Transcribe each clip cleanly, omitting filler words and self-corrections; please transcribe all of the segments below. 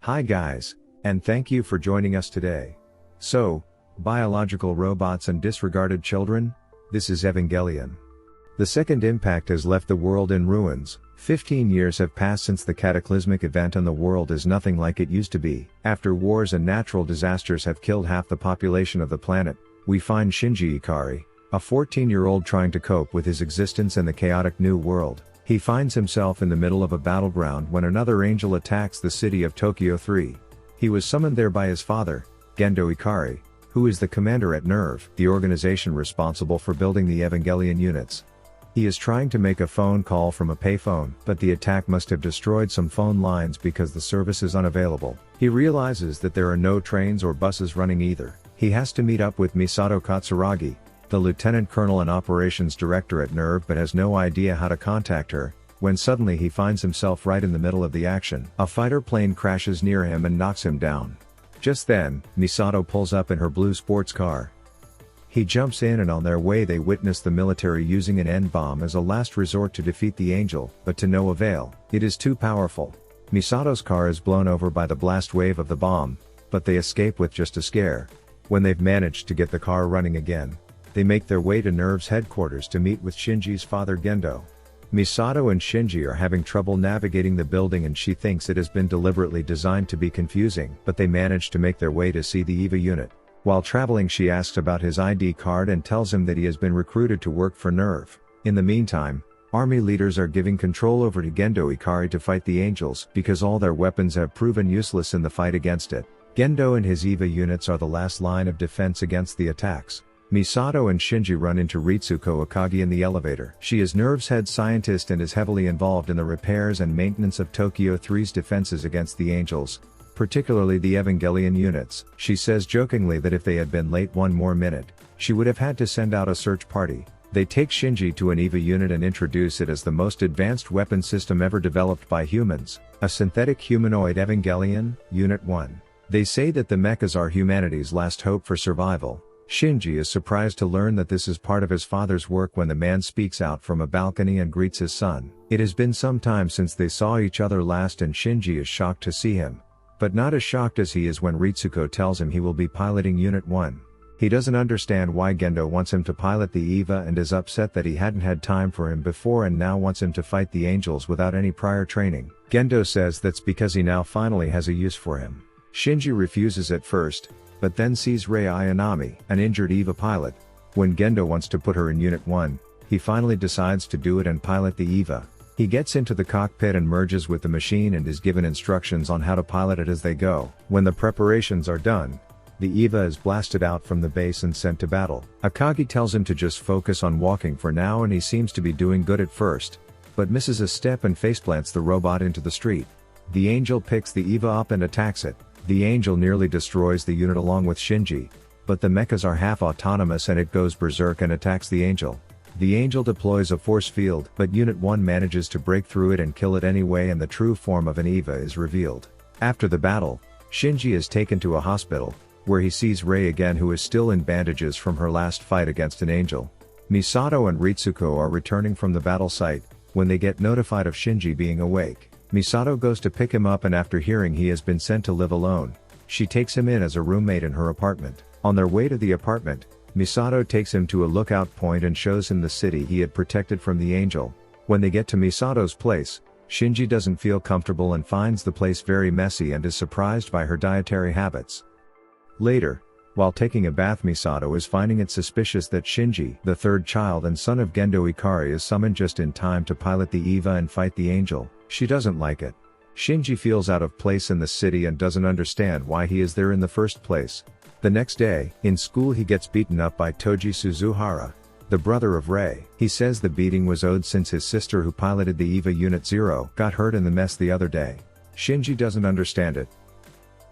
Hi guys, and thank you for joining us today. So, biological robots and disregarded children? This is Evangelion. The second impact has left the world in ruins. 15 years have passed since the cataclysmic event and the world is nothing like it used to be. After wars and natural disasters have killed half the population of the planet, we find Shinji Ikari, a 14-year-old trying to cope with his existence in the chaotic new world. He finds himself in the middle of a battleground when another angel attacks the city of Tokyo 3. He was summoned there by his father, Gendo Ikari, who is the commander at NERV, the organization responsible for building the Evangelion units. He is trying to make a phone call from a payphone, but the attack must have destroyed some phone lines because the service is unavailable. He realizes that there are no trains or buses running either. He has to meet up with Misato Katsuragi, the lieutenant colonel and operations director at NERV, but has no idea how to contact her, when suddenly he finds himself right in the middle of the action. A fighter plane crashes near him and knocks him down. Just then, Misato pulls up in her blue sports car. He jumps in and on their way they witness the military using an N-bomb as a last resort to defeat the angel, but to no avail. It is too powerful. Misato's car is blown over by the blast wave of the bomb, but they escape with just a scare. When they've managed to get the car running again, they make their way to NERV's headquarters to meet with Shinji's father Gendo. Misato and Shinji are having trouble navigating the building and she thinks it has been deliberately designed to be confusing, but they manage to make their way to see the EVA unit. While traveling she asks about his ID card and tells him that he has been recruited to work for NERV. In the meantime, army leaders are giving control over to Gendo Ikari to fight the angels because all their weapons have proven useless in the fight against it. Gendo and his EVA units are the last line of defense against the attacks. Misato and Shinji run into Ritsuko Akagi in the elevator. She is NERV's head scientist and is heavily involved in the repairs and maintenance of Tokyo 3's defenses against the angels, particularly the Evangelion units. She says jokingly that if they had been late one more minute, she would have had to send out a search party. They take Shinji to an EVA unit and introduce it as the most advanced weapon system ever developed by humans, a synthetic humanoid Evangelion, Unit 1. They say that the mechas are humanity's last hope for survival. Shinji is surprised to learn that this is part of his father's work when the man speaks out from a balcony and greets his son. It has been some time since they saw each other last and Shinji is shocked to see him, but not as shocked as he is when Ritsuko tells him he will be piloting Unit 1. He doesn't understand why Gendo wants him to pilot the EVA and is upset that he hadn't had time for him before and now wants him to fight the angels without any prior training. Gendo says that's because he now finally has a use for him. Shinji refuses at first, but then sees Rei Ayanami, an injured EVA pilot. When Gendo wants to put her in Unit 1, he finally decides to do it and pilot the EVA. He gets into the cockpit and merges with the machine and is given instructions on how to pilot it as they go. When the preparations are done, the EVA is blasted out from the base and sent to battle. Akagi tells him to just focus on walking for now and he seems to be doing good at first, but misses a step and faceplants the robot into the street. The angel picks the EVA up and attacks it. The angel nearly destroys the unit along with Shinji, but the mechas are half autonomous and it goes berserk and attacks the angel. The angel deploys a force field, but Unit 1 manages to break through it and kill it anyway and the true form of an EVA is revealed. After the battle, Shinji is taken to a hospital, where he sees Rei again who is still in bandages from her last fight against an angel. Misato and Ritsuko are returning from the battle site, when they get notified of Shinji being awake. Misato goes to pick him up and after hearing he has been sent to live alone, she takes him in as a roommate in her apartment. On their way to the apartment, Misato takes him to a lookout point and shows him the city he had protected from the angel. When they get to Misato's place, Shinji doesn't feel comfortable and finds the place very messy and is surprised by her dietary habits. Later, while taking a bath, Misato is finding it suspicious that Shinji, the third child and son of Gendo Ikari, is summoned just in time to pilot the EVA and fight the angel. She doesn't like it. Shinji feels out of place in the city and doesn't understand why he is there in the first place. The next day, in school he gets beaten up by Toji Suzuhara, the brother of Rei. He says the beating was owed since his sister who piloted the EVA Unit 0 got hurt in the mess the other day. Shinji doesn't understand it.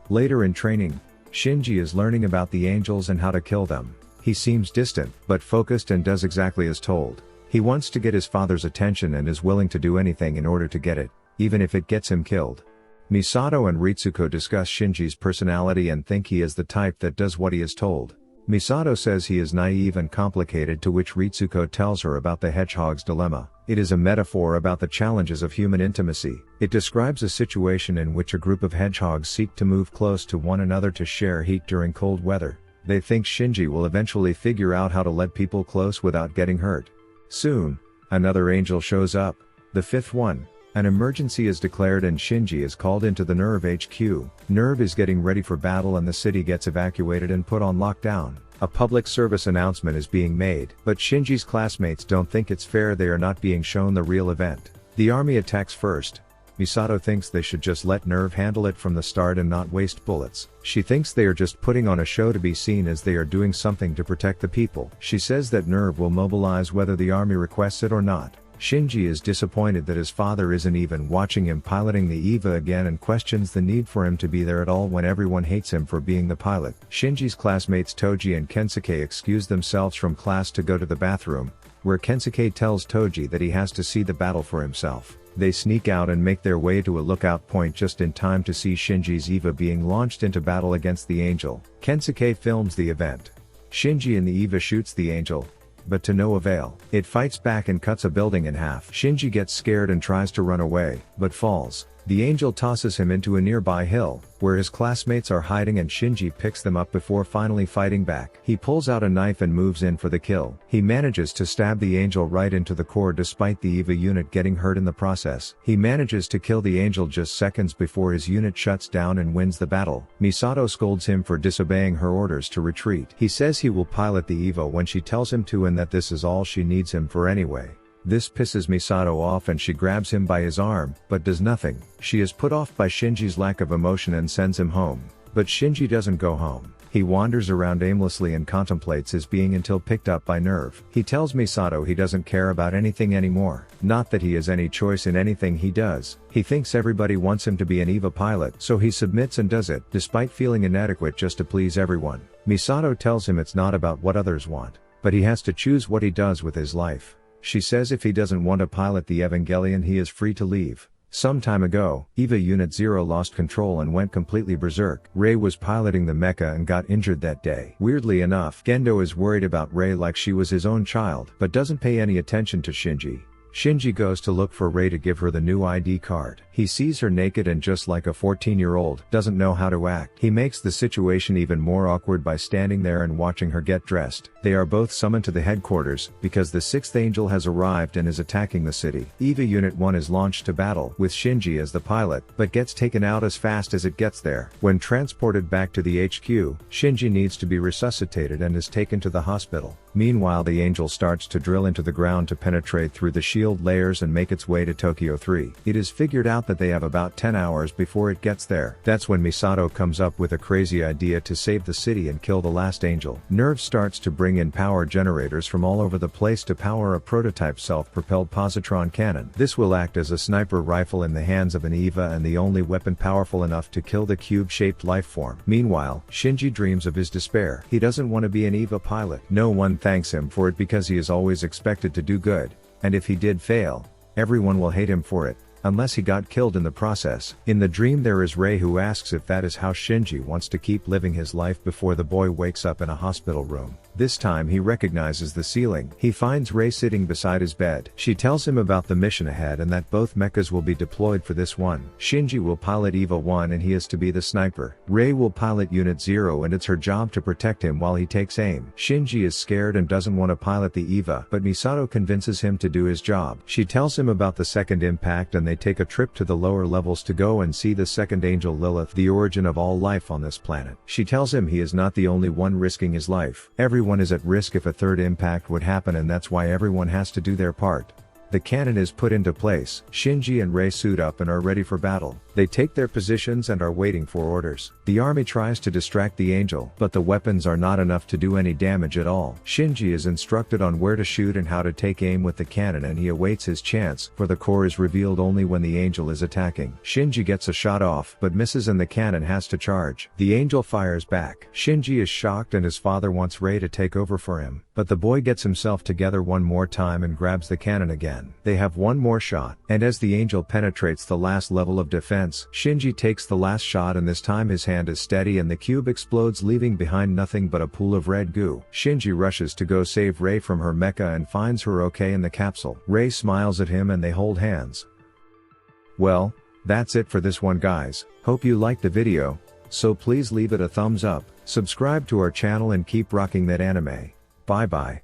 Later in training, Shinji is learning about the angels and how to kill them. He seems distant, but focused and does exactly as told. He wants to get his father's attention and is willing to do anything in order to get it, even if it gets him killed. Misato and Ritsuko discuss Shinji's personality and think he is the type that does what he is told. Misato says he is naive and complicated, to which Ritsuko tells her about the hedgehog's dilemma. It is a metaphor about the challenges of human intimacy. It describes a situation in which a group of hedgehogs seek to move close to one another to share heat during cold weather. They think Shinji will eventually figure out how to let people close without getting hurt. Soon, another angel shows up, the fifth one. An emergency is declared and Shinji is called into the NERV HQ. NERV is getting ready for battle and the city gets evacuated and put on lockdown. A public service announcement is being made, but Shinji's classmates don't think it's fair they are not being shown the real event. The army attacks first. Misato thinks they should just let NERV handle it from the start and not waste bullets. She thinks they are just putting on a show to be seen as they are doing something to protect the people. She says that NERV will mobilize whether the army requests it or not. Shinji is disappointed that his father isn't even watching him piloting the EVA again and questions the need for him to be there at all when everyone hates him for being the pilot. Shinji's classmates Toji and Kensuke excuse themselves from class to go to the bathroom, where Kensuke tells Toji that he has to see the battle for himself. They sneak out and make their way to a lookout point just in time to see Shinji's EVA being launched into battle against the Angel. Kensuke films the event. Shinji in the EVA shoots the Angel, but to no avail. It fights back and cuts a building in half. Shinji gets scared and tries to run away, but falls. The Angel tosses him into a nearby hill, where his classmates are hiding and Shinji picks them up before finally fighting back. He pulls out a knife and moves in for the kill. He manages to stab the Angel right into the core despite the EVA unit getting hurt in the process. He manages to kill the Angel just seconds before his unit shuts down and wins the battle. Misato scolds him for disobeying her orders to retreat. He says he will pilot the EVA when she tells him to and that this is all she needs him for anyway. This pisses Misato off and she grabs him by his arm, but does nothing. She is put off by Shinji's lack of emotion and sends him home. But Shinji doesn't go home. He wanders around aimlessly and contemplates his being until picked up by NERV. He tells Misato he doesn't care about anything anymore. Not that he has any choice in anything he does. He thinks everybody wants him to be an EVA pilot, so he submits and does it, despite feeling inadequate just to please everyone. Misato tells him it's not about what others want, but he has to choose what he does with his life. She says if he doesn't want to pilot the Evangelion he is free to leave. Some time ago, EVA Unit 0 lost control and went completely berserk. Rei was piloting the mecha and got injured that day. Weirdly enough, Gendo is worried about Rei like she was his own child, but doesn't pay any attention to Shinji. Shinji goes to look for Rei to give her the new ID card. He sees her naked and just like a 14-year-old, doesn't know how to act. He makes the situation even more awkward by standing there and watching her get dressed. They are both summoned to the headquarters, because the 6th Angel has arrived and is attacking the city. EVA Unit 1 is launched to battle, with Shinji as the pilot, but gets taken out as fast as it gets there. When transported back to the HQ, Shinji needs to be resuscitated and is taken to the hospital. Meanwhile the Angel starts to drill into the ground to penetrate through the shield layers and make its way to Tokyo 3. It is figured out that they have about 10 hours before it gets there. That's when Misato comes up with a crazy idea to save the city and kill the last Angel. NERV starts to bring in power generators from all over the place to power a prototype self-propelled positron cannon. This will act as a sniper rifle in the hands of an EVA and the only weapon powerful enough to kill the cube-shaped lifeform. Meanwhile, Shinji dreams of his despair. He doesn't want to be an EVA pilot. No one thanks him for it because he is always expected to do good, and if he did fail, everyone will hate him for it, unless he got killed in the process. In the dream there is Rei who asks if that is how Shinji wants to keep living his life before the boy wakes up in a hospital room. This time he recognizes the ceiling. He finds Rei sitting beside his bed. She tells him about the mission ahead and that both mechas will be deployed for this one. Shinji will pilot EVA 1 and he is to be the sniper. Rei will pilot Unit 0 and it's her job to protect him while he takes aim. Shinji is scared and doesn't want to pilot the EVA, but Misato convinces him to do his job. She tells him about the second impact and they take a trip to the lower levels to go and see the second angel Lilith, the origin of all life on this planet. She tells him he is not the only one risking his life. Everyone is at risk if a third impact would happen and that's why everyone has to do their part. The cannon is put into place. Shinji and Rei suit up and are ready for battle. They take their positions and are waiting for orders. The army tries to distract the Angel, but the weapons are not enough to do any damage at all. Shinji is instructed on where to shoot and how to take aim with the cannon and he awaits his chance, for the core is revealed only when the Angel is attacking. Shinji gets a shot off, but misses and the cannon has to charge. The Angel fires back. Shinji is shocked and his father wants Rei to take over for him. But the boy gets himself together one more time and grabs the cannon again. They have one more shot, and as the angel penetrates the last level of defense, Shinji takes the last shot, and this time his hand is steady and the cube explodes, leaving behind nothing but a pool of red goo. Shinji rushes to go save Rei from her mecha and finds her okay in the capsule. Rei smiles at him and they hold hands. Well, that's it for this one, guys. Hope you liked the video, so please leave it a thumbs up, subscribe to our channel and keep rocking that anime. Bye bye.